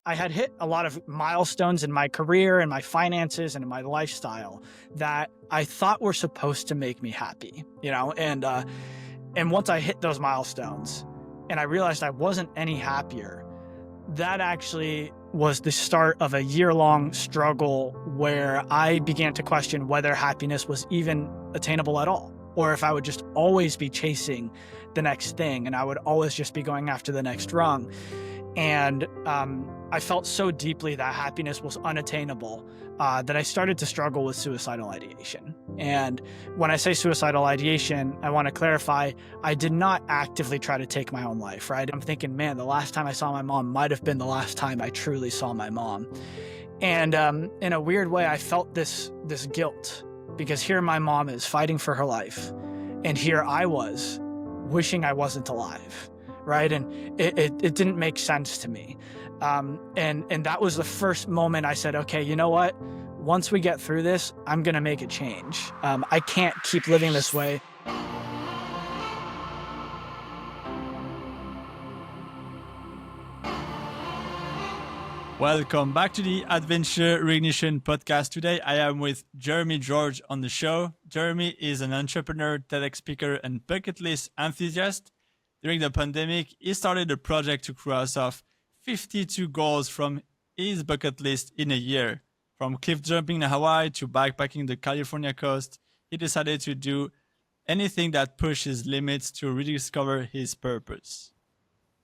I had hit a lot of milestones in my career and my finances and in my lifestyle that I thought were supposed to make me happy, and once I hit those milestones and I realized I wasn't any happier, that actually was the start of a year-long struggle where I began to question whether happiness was even attainable at all, or if I would just always be chasing the next thing and I would always just be going after the next rung. And I felt so deeply that happiness was unattainable that I started to struggle with suicidal ideation. And when I say suicidal ideation, I want to clarify, I did not actively try to take my own life, right? I'm thinking, man, the last time I saw my mom might have been the last time I truly saw my mom. And in a weird way, I felt this guilt because here my mom is fighting for her life. And here I was wishing I wasn't alive, right? And it didn't make sense to me. And that was the first moment I said, okay, you know what? Once we get through this, I'm going to make a change. I can't keep living this way. Welcome back to the Adventure Reignition Podcast. Today, I am with Jeremy George on the show. Jeremy is an entrepreneur, TEDx speaker, and bucket list enthusiast. During the pandemic, he started a project to cross off 52 goals from his bucket list in a year. From cliff jumping in Hawaii to backpacking the California coast, he decided to do anything that pushed his limits to rediscover his purpose.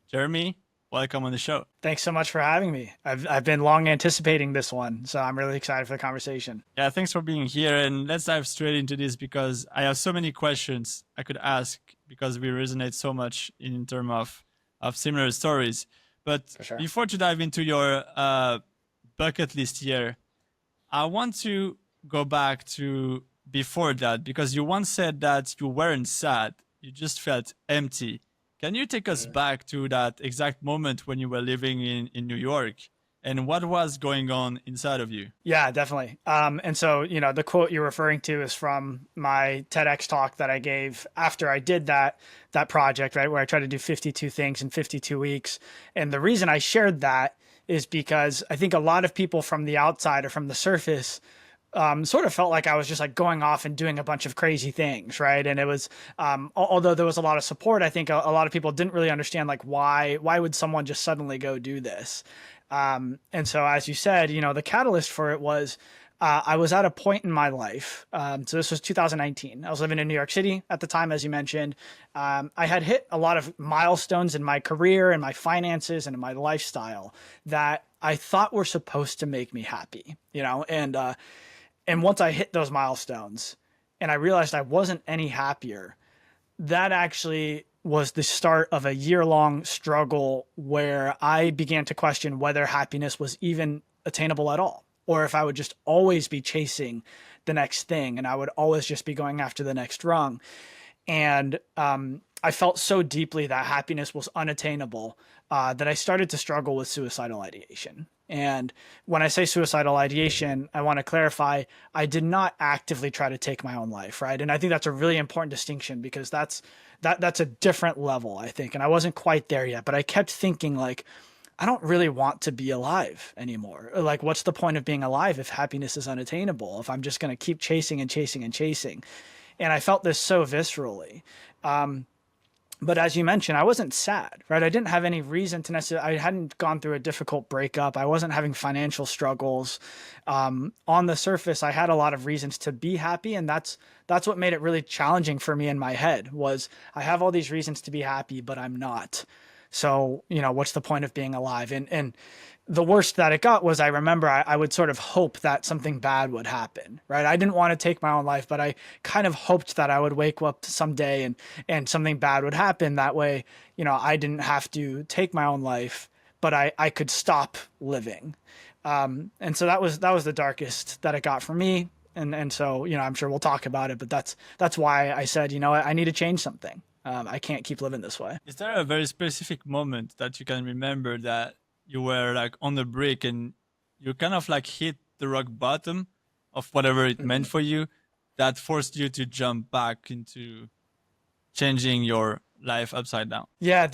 Jeremy, welcome on the show. Thanks so much for having me. I've been long anticipating this one, so I'm really excited for the conversation. Yeah, thanks for being here. And let's dive straight into this because I have so many questions I could ask because we resonate so much in terms of similar stories. But sure. Before to dive into your bucket list here, I want to go back to before that because you once said that you weren't sad, you just felt empty. Can you take us back to that exact moment when you were living in New York and what was going on inside of you? Yeah, definitely. And so, the quote you're referring to is from my TEDx talk that I gave after I did that project, right, where I tried to do 52 things in 52 weeks. And the reason I shared that is because I think a lot of people from the outside or from the surface sort of felt like I was just like going off and doing a bunch of crazy things, right? And it was, although there was a lot of support, I think a lot of people didn't really understand like why would someone just suddenly go do this? And so as you said, the catalyst for it was I was at a point in my life. So this was 2019. I was living in New York City at the time, as you mentioned. I had hit a lot of milestones in my career and my finances and in my lifestyle that I thought were supposed to make me happy, and once I hit those milestones and I realized I wasn't any happier, that actually was the start of a year-long struggle where I began to question whether happiness was even attainable at all, or if I would just always be chasing the next thing and I would always just be going after the next rung. And I felt so deeply that happiness was unattainable that I started to struggle with suicidal ideation. And when I say suicidal ideation, I want to clarify, I did not actively try to take my own life, right? And I think that's a really important distinction because that's a different level, I think. And I wasn't quite there yet, but I kept thinking like, I don't really want to be alive anymore. Like, what's the point of being alive if happiness is unattainable, if I'm just going to keep chasing and chasing and chasing? And I felt this so viscerally. But as you mentioned, I wasn't sad, right? I didn't have any reason to necessarily, I hadn't gone through a difficult breakup. I wasn't having financial struggles. On the surface, I had a lot of reasons to be happy. And that's what made it really challenging for me in my head was I have all these reasons to be happy, but I'm not. So, what's the point of being alive? And the worst that it got was I remember I would sort of hope that something bad would happen, right? I didn't want to take my own life, but I kind of hoped that I would wake up someday and something bad would happen. That way, I didn't have to take my own life, but I could stop living. And so that was the darkest that it got for me. And so, I'm sure we'll talk about it, but that's why I said, I need to change something. I can't keep living this way. Is there a very specific moment that you can remember that you were like on the brink and you kind of like hit the rock bottom of whatever it meant for you that forced you to jump back into changing your life upside down? Yeah,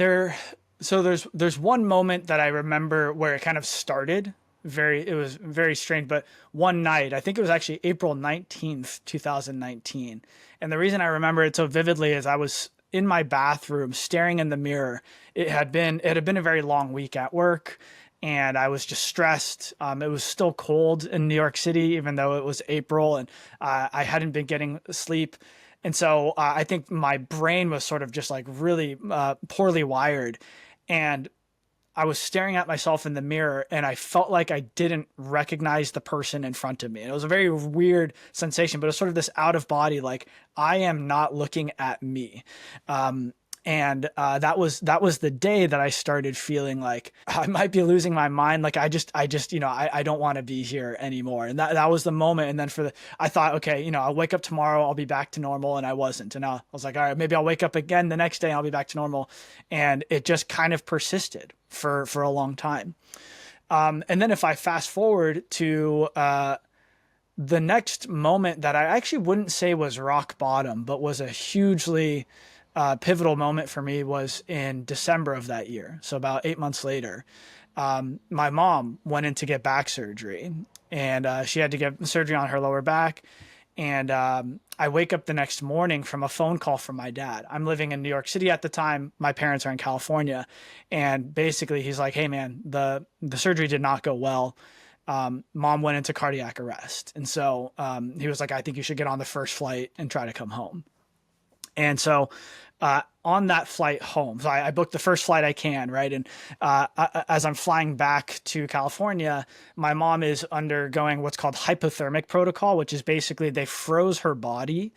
So there's one moment that I remember where it kind of started. It was very strange, but one night, I think it was actually April 19th, 2019. And the reason I remember it so vividly is I was in my bathroom staring in the mirror. It had been a very long week at work, and I was just stressed. It was still cold in New York City, even though it was April, and I hadn't been getting sleep. And so I think my brain was sort of just like really poorly wired. And I was staring at myself in the mirror and I felt like I didn't recognize the person in front of me. And it was a very weird sensation, but it was sort of this out of body, like I am not looking at me. And that was the day that I started feeling like I might be losing my mind. Like I don't want to be here anymore. And that was the moment. And then I thought, okay, I'll wake up tomorrow, I'll be back to normal. And I wasn't. And I was like, all right, maybe I'll wake up again the next day and I'll be back to normal. And it just kind of persisted for a long time. And then if I fast forward to, the next moment that I actually wouldn't say was rock bottom, but was a hugely pivotal moment for me was in December of that year. So about 8 months later, my mom went in to get back surgery, and she had to get surgery on her lower back. And I wake up the next morning from a phone call from my dad. I'm living in New York City at the time. My parents are in California. And basically he's like, hey man, the surgery did not go well. Mom went into cardiac arrest. And so he was like, I think you should get on the first flight and try to come home. And so on that flight home, so I booked the first flight I can, right? And as I'm flying back to California, my mom is undergoing what's called hypothermic protocol, which is basically they froze her body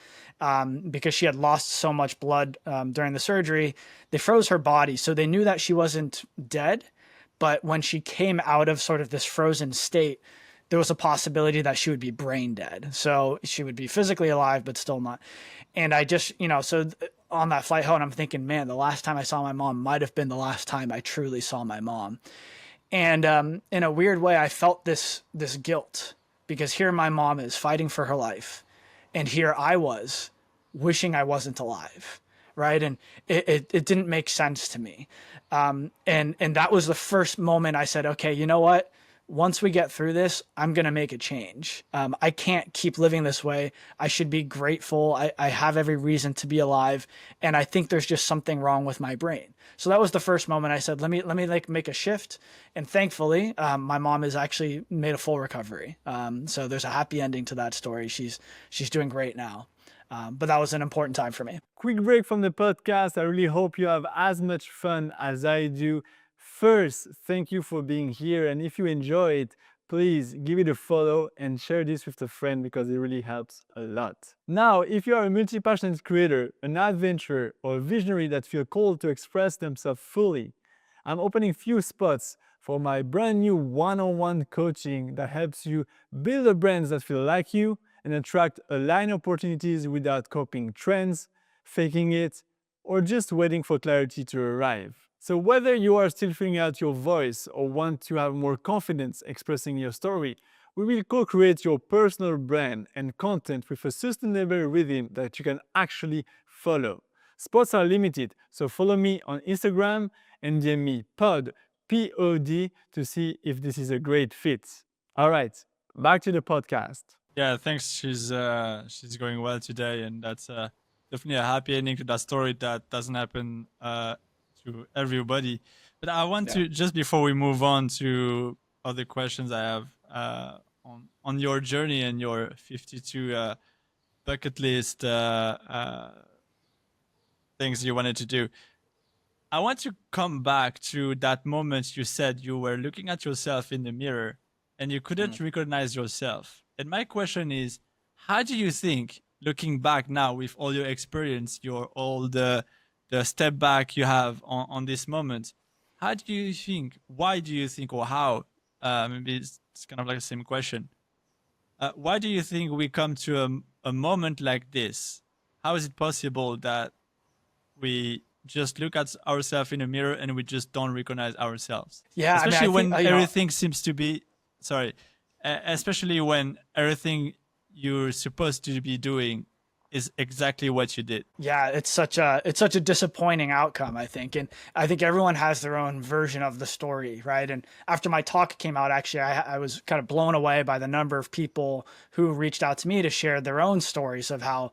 because she had lost so much blood during the surgery. They froze her body. So they knew that she wasn't dead. But when she came out of sort of this frozen state, there was a possibility that she would be brain dead. So she would be physically alive, but still not. And I just, so on that flight home, I'm thinking, man, the last time I saw my mom might have been the last time I truly saw my mom. And in a weird way, I felt this guilt because here my mom is fighting for her life. And here I was wishing I wasn't alive. Right. And it didn't make sense to me. And that was the first moment I said, okay, you know what? Once we get through this, I'm going to make a change. I can't keep living this way. I should be grateful. I have every reason to be alive. And I think there's just something wrong with my brain. So that was the first moment I said, let me like make a shift. And thankfully, my mom has actually made a full recovery. So there's a happy ending to that story. She's doing great now. But that was an important time for me. Quick break from the podcast. I really hope you have as much fun as I do. First, thank you for being here. And if you enjoy it, please give it a follow and share this with a friend because it really helps a lot. Now, if you are a multi-passionate creator, an adventurer, or a visionary that feel called to express themselves fully, I'm opening few spots for my brand new one-on-one coaching that helps you build a brand that feel like you and attract aligned opportunities without copying trends, faking it, or just waiting for clarity to arrive. So whether you are still figuring out your voice or want to have more confidence expressing your story, we will co-create your personal brand and content with a sustainable rhythm that you can actually follow. Spots are limited, so follow me on Instagram and DM me P-O-D, to see if this is a great fit. All right, back to the podcast. Yeah, thanks. She's going well today, and that's definitely a happy ending to that story that doesn't happen to everybody. But I want to, just before we move on to other questions I have on your journey and your 52 bucket list things you wanted to do, I want to come back to that moment you said you were looking at yourself in the mirror and you couldn't recognize yourself. And my question is, how do you think, looking back now with all your experience, all the step back you have on this moment, how do you think, why do you think, or how, maybe it's kind of like the same question, why do you think we come to a moment like this? How is it possible that we just look at ourselves in a mirror and we just don't recognize ourselves? Yeah, especially I mean, when everything seems to be, especially when everything you're supposed to be doing is exactly what you did. Yeah, it's such a disappointing outcome, I think. And I think everyone has their own version of the story, right? And after my talk came out, actually, I was kind of blown away by the number of people who reached out to me to share their own stories of how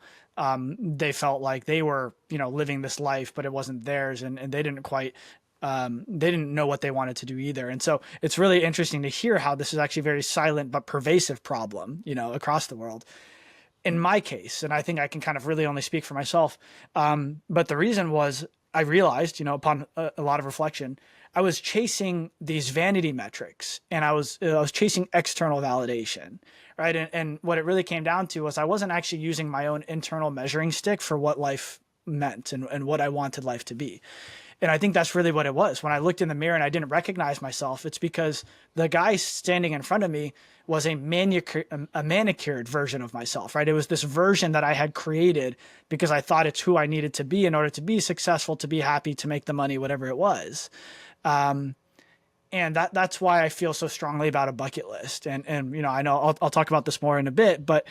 they felt like they were, living this life, but it wasn't theirs, and they didn't quite they didn't know what they wanted to do either. And so it's really interesting to hear how this is actually a very silent but pervasive problem, across the world. In my case, and I think I can kind of really only speak for myself, but the reason was I realized, upon a lot of reflection, I was chasing these vanity metrics, and I was chasing external validation, right? And what it really came down to was I wasn't actually using my own internal measuring stick for what life meant and what I wanted life to be. And I think that's really what it was. When I looked in the mirror and I didn't recognize myself, it's because the guy standing in front of me was a manicured version of myself, right? It was this version that I had created because I thought it's who I needed to be in order to be successful, to be happy, to make the money, whatever it was. And that's why I feel so strongly about a bucket list. And I know I'll talk about this more in a bit, but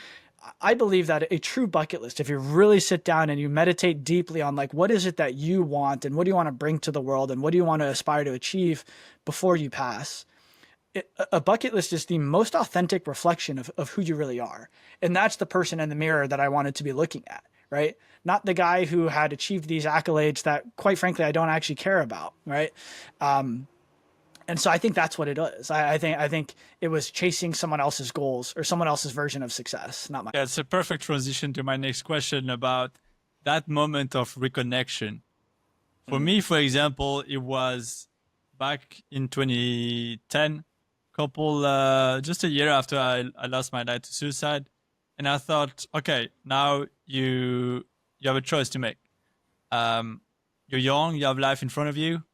I believe that a true bucket list, if you really sit down and you meditate deeply on like, what is it that you want and what do you want to bring to the world and what do you want to aspire to achieve before you pass, a bucket list is the most authentic reflection of who you really are. And that's the person in the mirror that I wanted to be looking at, right? Not the guy who had achieved these accolades that, quite frankly, I don't actually care about, right? And so I think that's what it is. I think it was chasing someone else's goals or someone else's version of success, not mine. Yeah, it's a perfect transition to my next question about that moment of reconnection. For me, for example, it was back in 2010, just a year after I lost my dad to suicide. And I thought, okay, now you have a choice to make. You're young, you have life in front of you.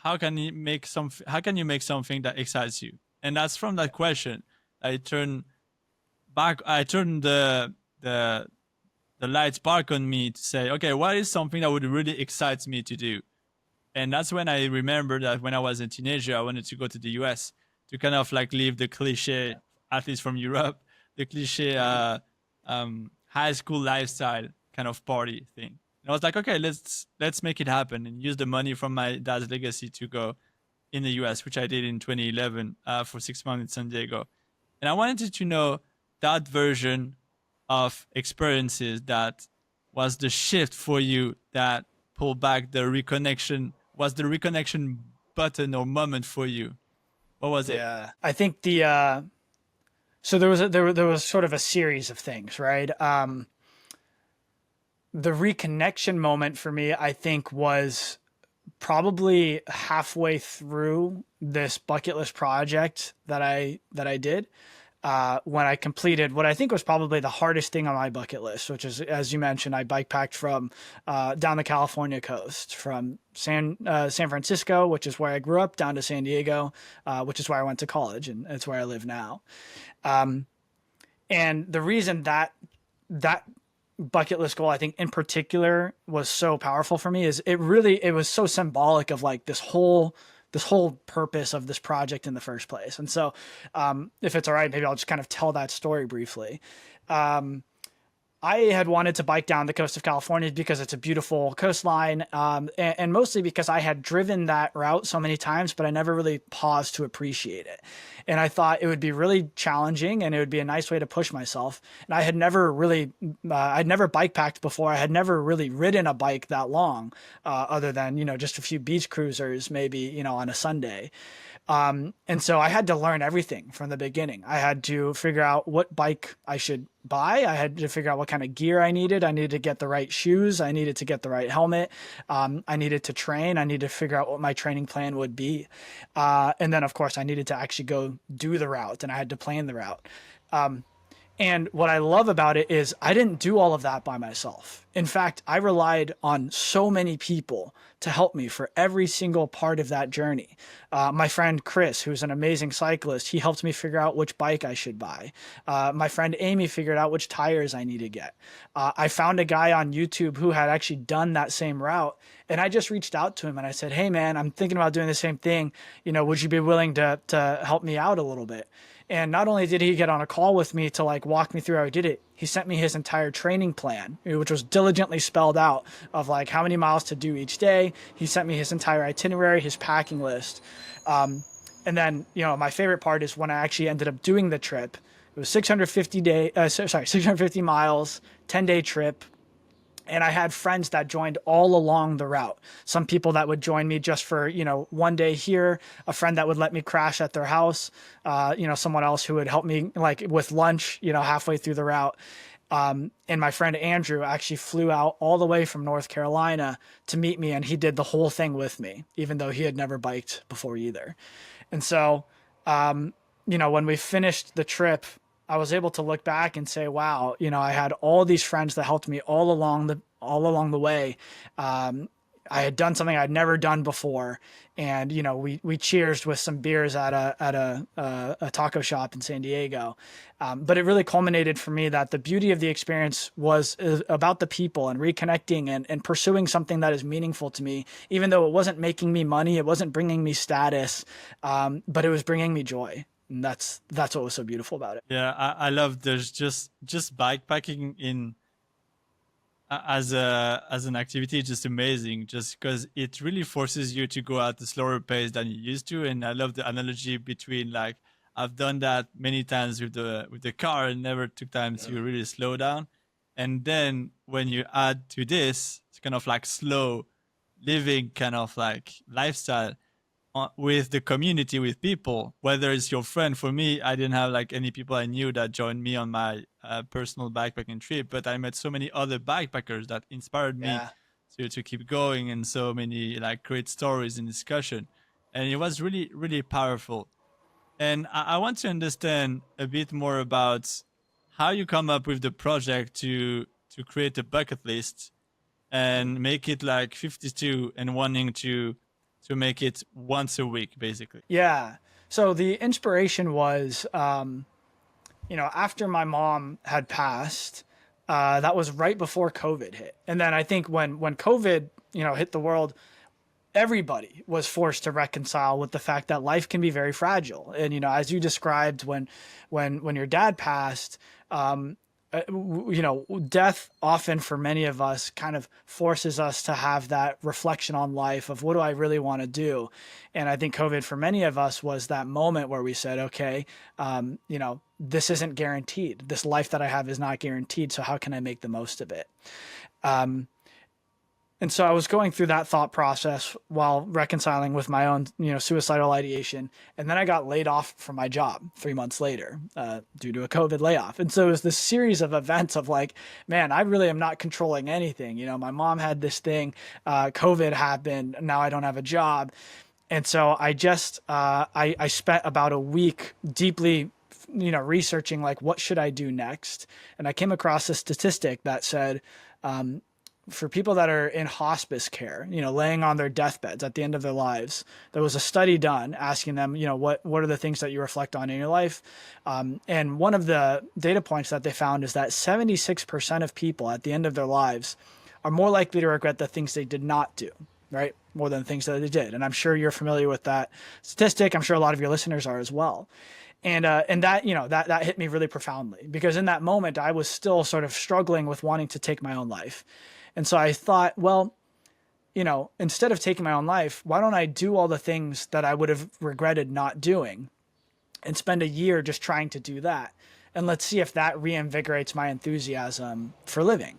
How can you make something that excites you? And that's from that question I turned the lights back on me to say, okay, what is something that would really excite me to do? And that's when I remembered that when I was a teenager, I wanted to go to the US to kind of like live the cliche, at least from Europe, the cliche high school lifestyle kind of party thing. And I was like, okay, let's make it happen and use the money from my dad's legacy to go in the US, which I did in 2011 for 6 months in San Diego. And I wanted to know that version of experiences that was the shift for you that pulled back the reconnection, was the reconnection button or moment for you. What was it? Yeah, I think so there was sort of a series of things, right? The reconnection moment for me, I think, was probably halfway through this bucket list project that I did when I completed what I think was probably the hardest thing on my bucket list, which is, as you mentioned, I bike packed from down the California coast, from San Francisco, which is where I grew up, down to San Diego, which is where I went to college, and it's where I live now. And the reason that bucket list goal, I think in particular, was so powerful for me is it was so symbolic of like this whole purpose of this project in the first place. And so if it's all right, maybe I'll just kind of tell that story briefly. I had wanted to bike down the coast of California because it's a beautiful coastline, and mostly because I had driven that route so many times, but I never really paused to appreciate it. And I thought it would be really challenging and it would be a nice way to push myself. And I had never really, I'd never bike packed before. I had never really ridden a bike that long, other than, just a few beach cruisers, maybe, on a Sunday. And so I had to learn everything from the beginning. I had to figure out what bike I should buy. I had to figure out what kind of gear I needed. I needed to get the right shoes. I needed to get the right helmet. I needed to train. I needed to figure out what my training plan would be. And then, of course, I needed to actually go do the route, and I had to plan the route. And what I love about it is I didn't do all of that by myself. In fact, I relied on so many people to help me for every single part of that journey. My friend Chris, who's an amazing cyclist, he helped me figure out which bike I should buy. My friend Amy figured out which tires I need to get. I found a guy on YouTube who had actually done that same route, and I just reached out to him and I said, "Hey man, I'm thinking about doing the same thing. Would you be willing to help me out a little bit?" And not only did he get on a call with me to like walk me through how he did it, he sent me his entire training plan, which was diligently spelled out of like how many miles to do each day. He sent me his entire itinerary, his packing list. And then, my favorite part is when I actually ended up doing the trip. It was 650 miles, 10-day trip. And I had friends that joined all along the route. Some people that would join me just for, one day here, a friend that would let me crash at their house, someone else who would help me like with lunch, halfway through the route. And my friend Andrew actually flew out all the way from North Carolina to meet me, and he did the whole thing with me, even though he had never biked before either. And so, when we finished the trip, I was able to look back and say, wow, I had all these friends that helped me all along the way. I had done something I'd never done before. And, we cheersed with some beers at a taco shop in San Diego. But it really culminated for me that the beauty of the experience was about the people and reconnecting and pursuing something that is meaningful to me, even though it wasn't making me money, it wasn't bringing me status, but it was bringing me joy. And that's what was so beautiful about it. Yeah, I love there's just bikepacking in as an activity is just amazing, just because it really forces you to go at a slower pace than you used to. And I love the analogy between like I've done that many times with the car and never took time to really slow down. And then when you add to this, it's kind of like slow living kind of like lifestyle with the community, with people, whether it's your friend. For me, I didn't have like any people I knew that joined me on my personal backpacking trip, but I met so many other backpackers that inspired me to keep going, and so many like great stories and discussion. And it was really, really powerful. And I want to understand a bit more about how you come up with the project to create a bucket list and make it like 52 and wanting to make it once a week, basically. Yeah. So the inspiration was, after my mom had passed, that was right before COVID hit. And then I think when COVID, hit the world, everybody was forced to reconcile with the fact that life can be very fragile. And, as you described, when your dad passed, death often for many of us kind of forces us to have that reflection on life of what do I really want to do? And I think COVID for many of us was that moment where we said, okay, this isn't guaranteed. This life that I have is not guaranteed. So how can I make the most of it? And so I was going through that thought process while reconciling with my own, suicidal ideation. And then I got laid off from my job 3 months later due to a COVID layoff. And so it was this series of events of like, man, I really am not controlling anything. My mom had this thing, COVID happened. Now I don't have a job. And so I just, I spent about a week deeply researching like, what should I do next? And I came across a statistic that said, for people that are in hospice care, laying on their deathbeds at the end of their lives, there was a study done asking them, what are the things that you reflect on in your life? And one of the data points that they found is that 76% of people at the end of their lives are more likely to regret the things they did not do, right? More than the things that they did. And I'm sure you're familiar with that statistic. I'm sure a lot of your listeners are as well. And that, that hit me really profoundly, because in that moment, I was still sort of struggling with wanting to take my own life. And so I thought, well, instead of taking my own life, why don't I do all the things that I would have regretted not doing and spend a year just trying to do that? And let's see if that reinvigorates my enthusiasm for living.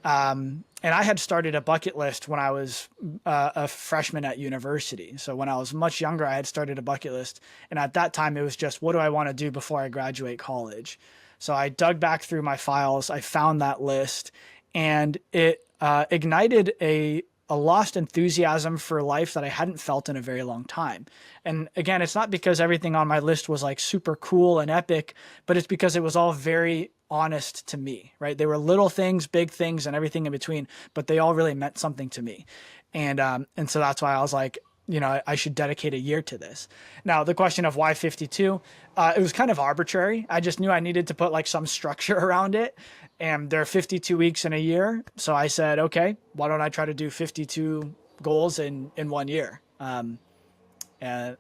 And I had started a bucket list when I was a freshman at university. So when I was much younger, I had started a bucket list. And at that time, it was just, what do I want to do before I graduate college? So I dug back through my files. I found that list. And it ignited a lost enthusiasm for life that I hadn't felt in a very long time. And again, it's not because everything on my list was like super cool and epic, but it's because it was all very honest to me, right? They were little things, big things, and everything in between, but they all really meant something to me. And so that's why I was like, I should dedicate a year to this. Now, the question of why 52, it was kind of arbitrary. I just knew I needed to put like some structure around it. And there are 52 weeks in a year. So I said, okay, why don't I try to do 52 goals in 1 year? And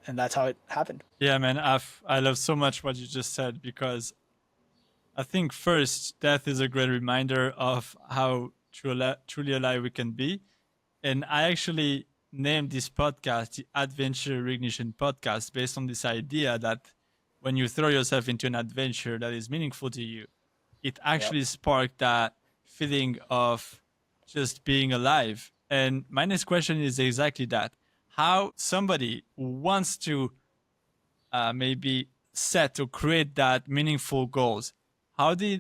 that's how it happened. Yeah, man, I love so much what you just said, because I think first, death is a great reminder of how truly alive we can be. And I actually named this podcast the Adventure Reignition Podcast based on this idea that when you throw yourself into an adventure that is meaningful to you, it Yep. actually sparked that feeling of just being alive. And my next question is exactly that. How somebody who wants to maybe set or create that meaningful goals, how do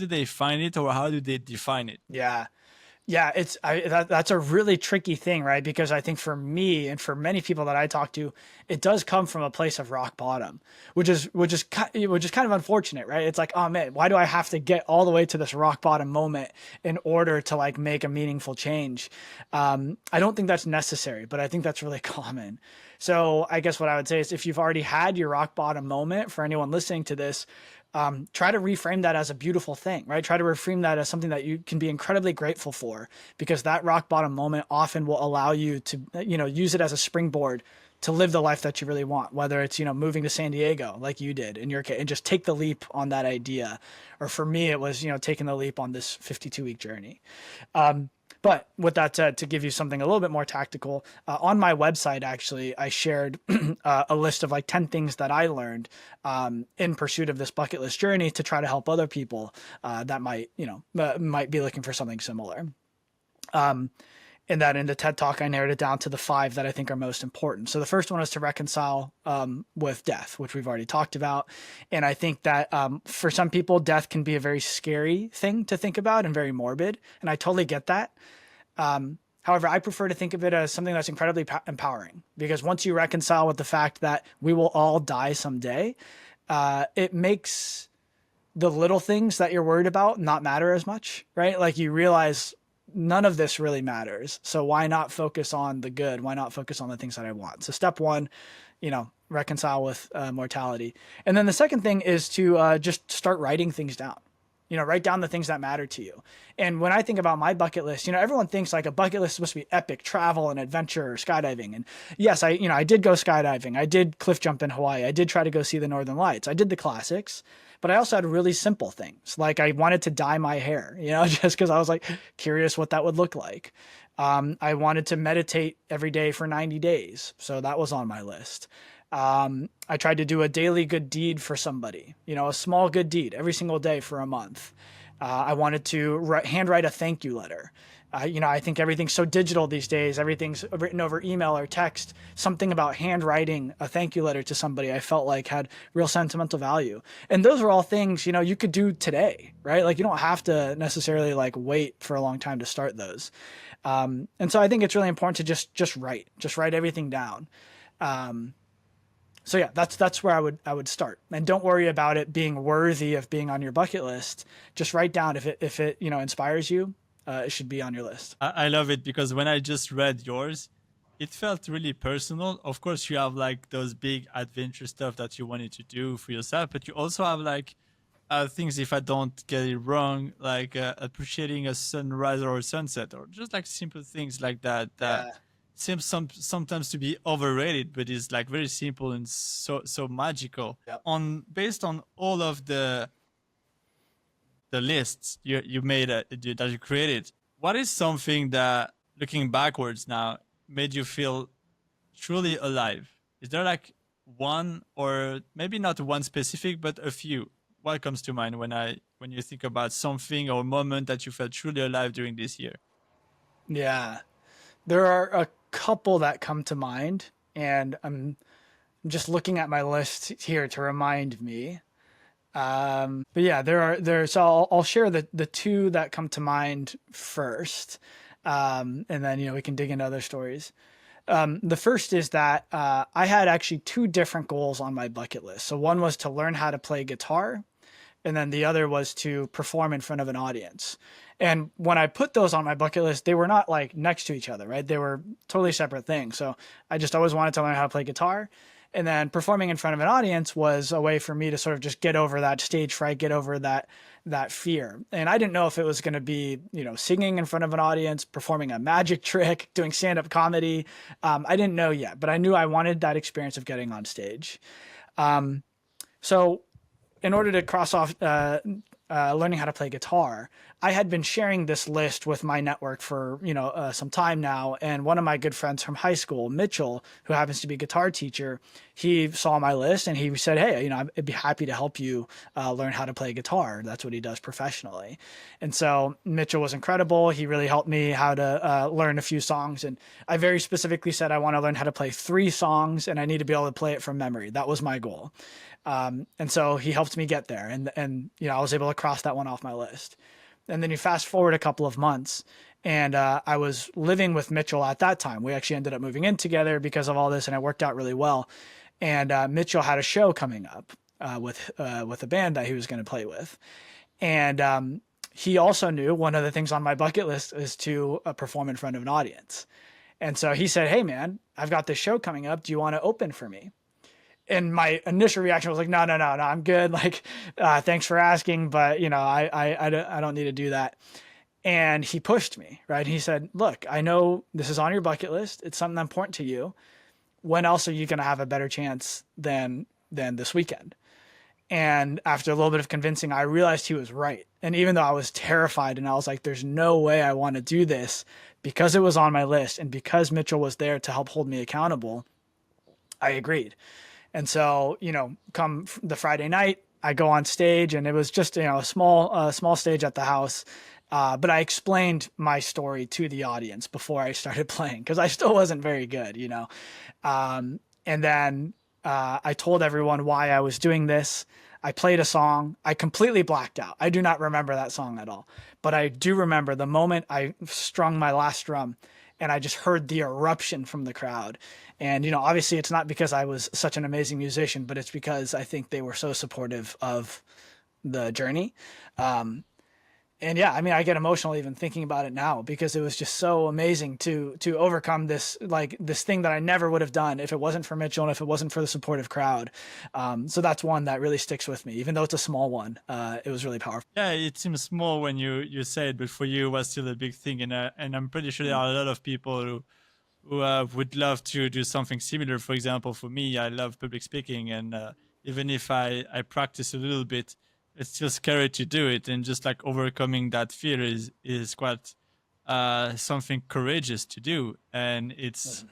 they find it, or how do they define it? Yeah. Yeah, that's a really tricky thing, right? Because I think for me and for many people that I talk to, it does come from a place of rock bottom, which is kind of unfortunate, right? It's like, oh man, why do I have to get all the way to this rock bottom moment in order to like make a meaningful change? I don't think that's necessary, but I think that's really common. So I guess what I would say is if you've already had your rock bottom moment, for anyone listening to this, try to reframe that as a beautiful thing, right? Try to reframe that as something that you can be incredibly grateful for, because that rock bottom moment often will allow you to, use it as a springboard to live the life that you really want, whether it's, moving to San Diego like you did in your case and just take the leap on that idea. Or for me, it was, taking the leap on this 52-week journey. But with that said, to give you something a little bit more tactical, on my website, actually, I shared a list of like 10 things that I learned in pursuit of this bucket list journey to try to help other people that might be looking for something similar. And that in the TED Talk, I narrowed it down to the 5 that I think are most important. So the first one is to reconcile with death, which we've already talked about. And I think that for some people, death can be a very scary thing to think about and very morbid. And I totally get that. However, I prefer to think of it as something that's incredibly empowering, because once you reconcile with the fact that we will all die someday, it makes the little things that you're worried about not matter as much, right? Like you realize none of this really matters. So why not focus on the good? Why not focus on the things that I want? So step 1, reconcile with mortality. And then the second thing is to just start writing things down. Write down the things that matter to you. And when I think about my bucket list, everyone thinks like a bucket list is supposed to be epic travel and adventure or skydiving. And yes, I did go skydiving. I did cliff jump in Hawaii. I did try to go see the Northern Lights. I did the classics, but I also had really simple things. Like I wanted to dye my hair, just because I was like curious what that would look like. I wanted to meditate every day for 90 days. So that was on my list. I tried to do a daily good deed for somebody, a small good deed every single day for a month. I wanted to handwrite a thank you letter. I think everything's so digital these days. Everything's written over email or text. Something about handwriting a thank you letter to somebody I felt like had real sentimental value. And those are all things, you could do today, right? Like you don't have to necessarily like wait for a long time to start those. And so I think it's really important to just write everything down. So yeah, that's where I would start. And don't worry about it being worthy of being on your bucket list. Just write down if it inspires you, it should be on your list. I love it, because when I just read yours, it felt really personal. Of course, you have like those big adventure stuff that you wanted to do for yourself, but you also have like things, if I don't get it wrong, like appreciating a sunrise or a sunset, or just like simple things like that. Yeah. Seems sometimes to be overrated, but is like very simple and so magical. Yep. Based on all of the lists you made that you created, what is something that, looking backwards now, made you feel truly alive? Is there like one, or maybe not one specific, but a few? What comes to mind when you think about something or moment that you felt truly alive during this year? Yeah. There are a couple that come to mind, and I'm just looking at my list here to remind me. But yeah, so I'll share the 2 that come to mind first. And then, we can dig into other stories. The first is that, I had actually 2 different goals on my bucket list. So one was to learn how to play guitar, and then the other was to perform in front of an audience. And when I put those on my bucket list, they were not like next to each other, right? They were totally separate things. So I just always wanted to learn how to play guitar. And then performing in front of an audience was a way for me to sort of just get over that stage fright, get over that fear. And I didn't know if it was going to be, singing in front of an audience, performing a magic trick, doing stand-up comedy. I didn't know yet, but I knew I wanted that experience of getting on stage. So in order to cross off learning how to play guitar, I had been sharing this list with my network for, some time now. And one of my good friends from high school, Mitchell, who happens to be a guitar teacher, he saw my list and he said, hey, I'd be happy to help you learn how to play guitar. That's what he does professionally. And so Mitchell was incredible. He really helped me how to learn a few songs. And I very specifically said, I want to learn how to play 3 songs and I need to be able to play it from memory. That was my goal. And so he helped me get there, and I was able to cross that one off my list. And then you fast forward a couple of months, and I was living with Mitchell at that time. We actually ended up moving in together because of all this, and it worked out really well. And Mitchell had a show coming up with a band that he was going to play with, and he also knew one of the things on my bucket list is to perform in front of an audience. And so he said, "Hey, man, I've got this show coming up. Do you want to open for me?" And my initial reaction was like, no, I'm good. Like, thanks for asking, but I don't need to do that. And he pushed me, right? He said, look, I know this is on your bucket list. It's something important to you. When else are you going to have a better chance than this weekend? And after a little bit of convincing, I realized he was right. And even though I was terrified and I was like, there's no way I want to do this, because it was on my list and because Mitchell was there to help hold me accountable, I agreed. And so, come the Friday night, I go on stage, and it was just, a small stage at the house. But I explained my story to the audience before I started playing, because I still wasn't very good, And then I told everyone why I was doing this. I played a song. I completely blacked out. I do not remember that song at all. But I do remember the moment I strung my last drum, and I just heard the eruption from the crowd. And, obviously it's not because I was such an amazing musician, but it's because I think they were so supportive of the journey. And yeah, I get emotional even thinking about it now, because it was just so amazing to overcome this thing that I never would have done if it wasn't for Mitchell and if it wasn't for the supportive crowd. So that's one that really sticks with me, even though it's a small one. It was really powerful. Yeah, it seems small when you say it, but for you it was still a big thing. And I'm pretty sure there are a lot of people who would love to do something similar. For example, for me, I love public speaking, and even if I practice a little bit, it's still scary to do it. And just like overcoming that fear is quite something courageous to do, and it's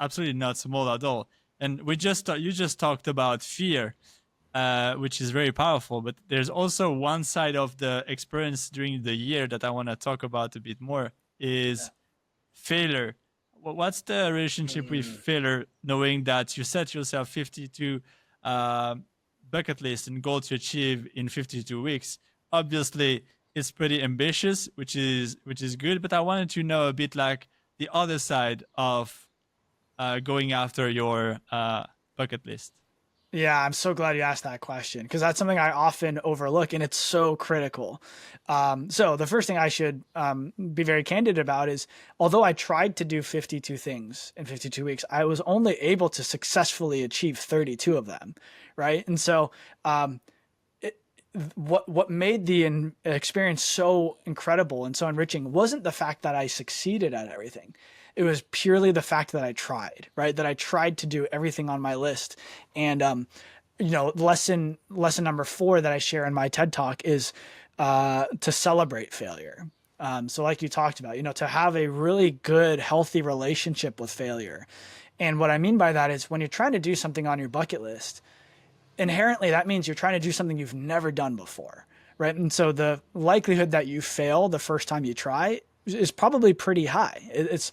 absolutely not small at all. And you just talked about fear, which is very powerful. But there's also one side of the experience during the year that I want to talk about a bit more, is failure. What's the relationship with failure, knowing that you set yourself 52 bucket list and goal to achieve in 52 weeks? Obviously, it's pretty ambitious, which is good. But I wanted to know a bit like the other side of going after your bucket list. Yeah, I'm so glad you asked that question, because that's something I often overlook, and it's so critical. So the first thing I should be very candid about is, although I tried to do 52 things in 52 weeks, I was only able to successfully achieve 32 of them, right? And so what made the experience so incredible and so enriching wasn't the fact that I succeeded at everything. It was purely the fact that I tried, right? That I tried to do everything on my list. And, lesson number 4 that I share in my TED Talk is to celebrate failure. So like you talked about, to have a really good, healthy relationship with failure. And what I mean by that is, when you're trying to do something on your bucket list, inherently that means you're trying to do something you've never done before, right? And so the likelihood that you fail the first time you try is probably pretty high. It's,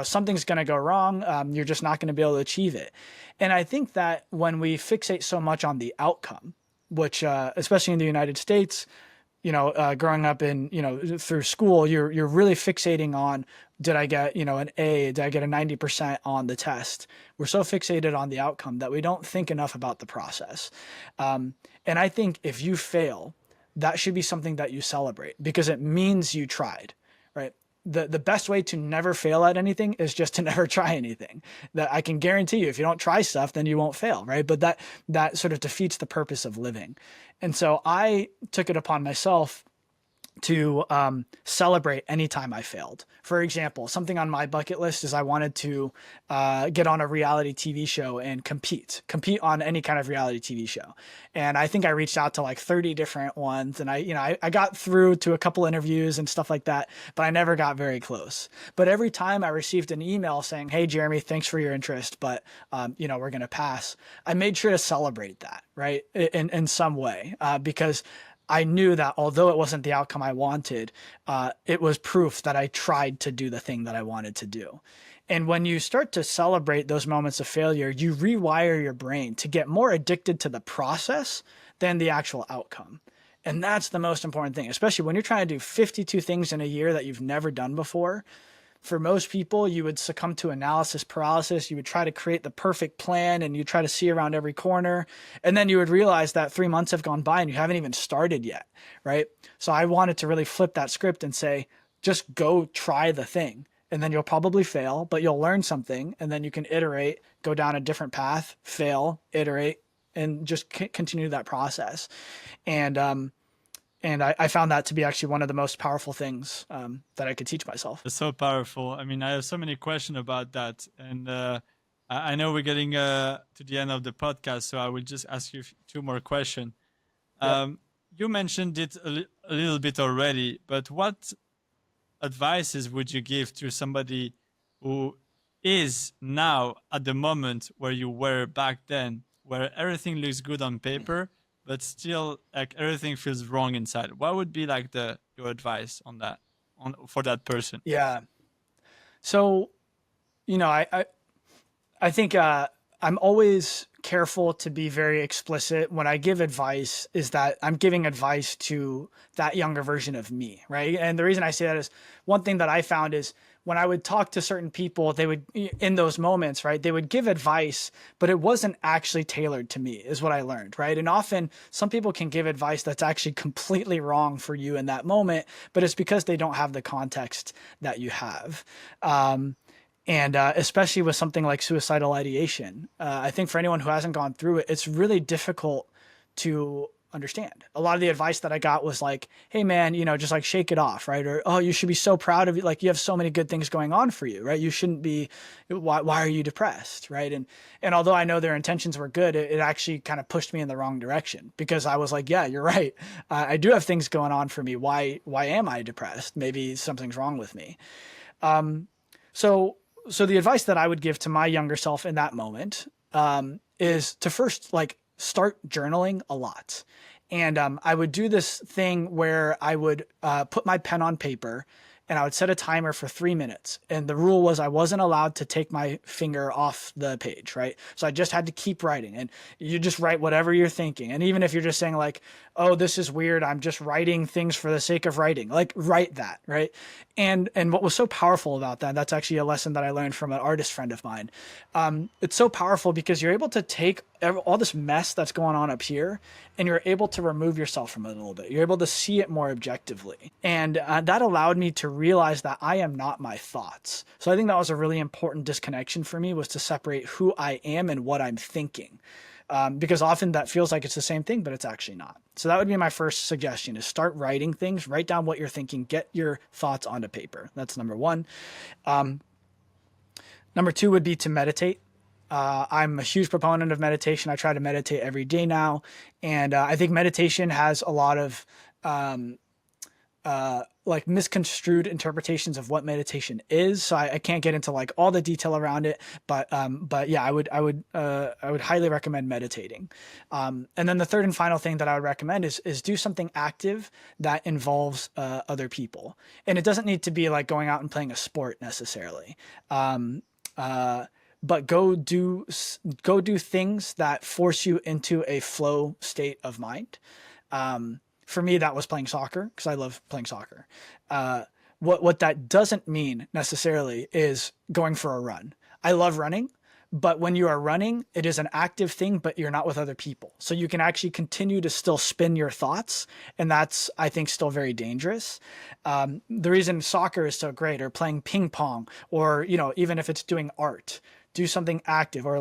something's going to go wrong. You're just not going to be able to achieve it. And I think that when we fixate so much on the outcome, which, especially in the United States, growing up in, through school, you're really fixating on, did I get, an A? Did I get a 90% on the test? We're so fixated on the outcome that we don't think enough about the process. And I think if you fail, that should be something that you celebrate, because it means you tried. Right. The best way to never fail at anything is just to never try anything. That I can guarantee you, if you don't try stuff, then you won't fail. Right. But that sort of defeats the purpose of living. And so I took it upon myself to celebrate anytime I failed. For example, something on my bucket list is I wanted to get on a reality TV show and compete on any kind of reality TV show. And I think I reached out to like 30 different ones, and I got through to a couple interviews and stuff like that, but I never got very close. But every time I received an email saying, "Hey, Jeremy, thanks for your interest, but we're going to pass," I made sure to celebrate that, right, in some way, because I knew that although it wasn't the outcome I wanted, it was proof that I tried to do the thing that I wanted to do. And when you start to celebrate those moments of failure, you rewire your brain to get more addicted to the process than the actual outcome. And that's the most important thing, especially when you're trying to do 52 things in a year that you've never done before. For most people, you would succumb to analysis paralysis. You would try to create the perfect plan and you try to see around every corner. And then you would realize that 3 months have gone by and you haven't even started yet, right? So I wanted to really flip that script and say, just go try the thing. And then you'll probably fail, but you'll learn something. And then you can iterate, go down a different path, fail, iterate, and just continue that process. And I found that to be actually one of the most powerful things that I could teach myself. It's so powerful. I mean, I have so many questions about that. And I know we're getting to the end of the podcast, so I will just ask you 2 more questions. Yep. You mentioned it a little bit already, but what advices would you give to somebody who is now at the moment where you were back then, where everything looks good on paper, but still like everything feels wrong inside? What would be like your advice on that, for that person? Yeah. So, I think I'm always careful to be very explicit when I give advice, is that I'm giving advice to that younger version of me, right? And the reason I say that is, one thing that I found is when I would talk to certain people, they would, in those moments, right, they would give advice, but it wasn't actually tailored to me, is what I learned, right? And often some people can give advice that's actually completely wrong for you in that moment, but it's because they don't have the context that you have. And especially with something like suicidal ideation, I think for anyone who hasn't gone through it, it's really difficult to understand. A lot of the advice that I got was like, "Hey man, just like shake it off," right? Or, "Oh, you should be so proud of you. Like you have so many good things going on for you, right? You shouldn't be, why are you depressed?" Right. And although I know their intentions were good, it actually kind of pushed me in the wrong direction, because I was like, yeah, you're right. I do have things going on for me. Why am I depressed? Maybe something's wrong with me. So the advice that I would give to my younger self in that moment is to first start journaling a lot. And I would do this thing where I would put my pen on paper and I would set a timer for 3 minutes. And the rule was I wasn't allowed to take my finger off the page, right? So I just had to keep writing, and you just write whatever you're thinking. And even if you're just saying like, "Oh, this is weird, I'm just writing things for the sake of writing," like write that, right? And what was so powerful about that, that's actually a lesson that I learned from an artist friend of mine. It's so powerful because you're able to take all this mess that's going on up here, and you're able to remove yourself from it a little bit. You're able to see it more objectively. And that allowed me to realize that I am not my thoughts. So I think that was a really important disconnection for me, was to separate who I am and what I'm thinking. Because often that feels like it's the same thing, but it's actually not. So that would be my first suggestion, is start writing things, write down what you're thinking, get your thoughts onto paper. That's number 1. Number 2 would be to meditate. I'm a huge proponent of meditation. I try to meditate every day now. And I think meditation has a lot of misconstrued interpretations of what meditation is. So I can't get into all the detail around it, but yeah, I would highly recommend meditating. And then the third and final thing that I would recommend is do something active that involves other people. And it doesn't need to be like going out and playing a sport necessarily. But go do things that force you into a flow state of mind. For me, that was playing soccer, because I love playing soccer. What that doesn't mean necessarily is going for a run. I love running, but when you are running, it is an active thing, but you're not with other people. So you can actually continue to still spin your thoughts. And that's, I think, still very dangerous. The reason soccer is so great, or playing ping pong, or, even if it's doing art, do something active, or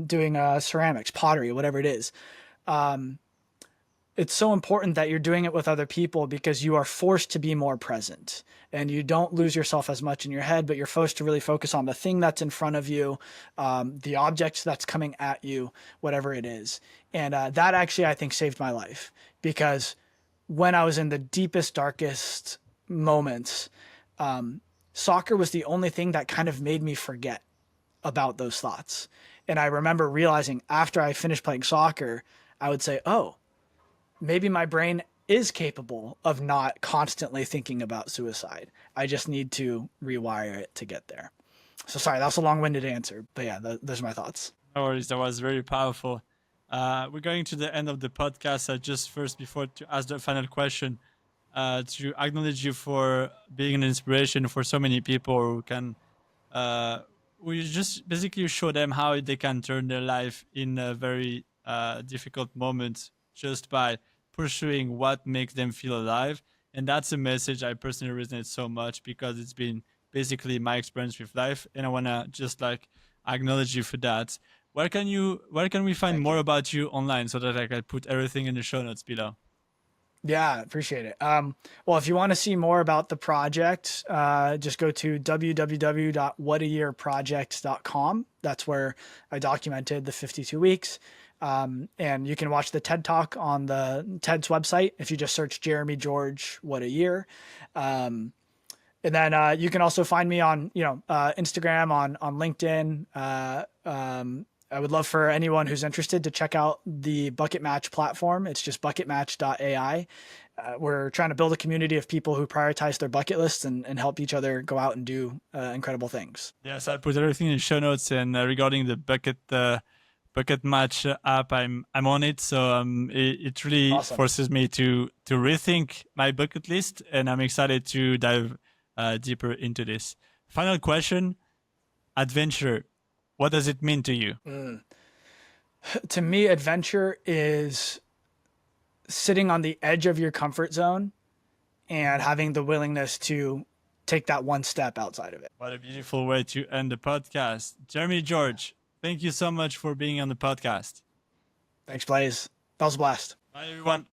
doing ceramics, pottery, whatever it is. it's so important that you're doing it with other people because you are forced to be more present and you don't lose yourself as much in your head, but you're forced to really focus on the thing that's in front of you, the object that's coming at you, whatever it is. And that actually, I think, saved my life because when I was in the deepest, darkest moments, soccer was the only thing that kind of made me forget about those thoughts. And I remember realizing after I finished playing soccer, I would say, oh, maybe my brain is capable of not constantly thinking about suicide. I just need to rewire it to get there. So sorry, that was a long-winded answer, but yeah, those are my thoughts. No worries, that was very powerful. We're going to the end of the podcast. Just first, before to ask the final question, to acknowledge you for being an inspiration for so many people who can, we just basically show them how they can turn their life in a very difficult moment just by pursuing what makes them feel alive. And that's a message I personally resonate so much because it's been basically my experience with life. And I want to just like acknowledge you for that. Where can we find more about you online so that I can put everything in the show notes below? Yeah, appreciate it. Well, if you want to see more about the project, just go to www.whatayearproject.com. That's where I documented the 52 weeks. And you can watch the TED Talk on the TED's website if you just search Jeremy George, What a Year. And then you can also find me on, Instagram, on LinkedIn. I would love for anyone who's interested to check out the Bucket Match platform. It's just bucketmatch.ai. We're trying to build a community of people who prioritize their bucket lists and help each other go out and do incredible things. Yes, I'll put everything in the show notes. And regarding the Bucket Match app, I'm on it, so it really Awesome. forces me to rethink my bucket list, and I'm excited to dive deeper into this. Final question: adventure. What does it mean to you? To me, adventure is sitting on the edge of your comfort zone and having the willingness to take that one step outside of it. What a beautiful way to end the podcast. Jeremy George, thank you so much for being on the podcast. Thanks, Blaze. That was a blast. Bye, everyone.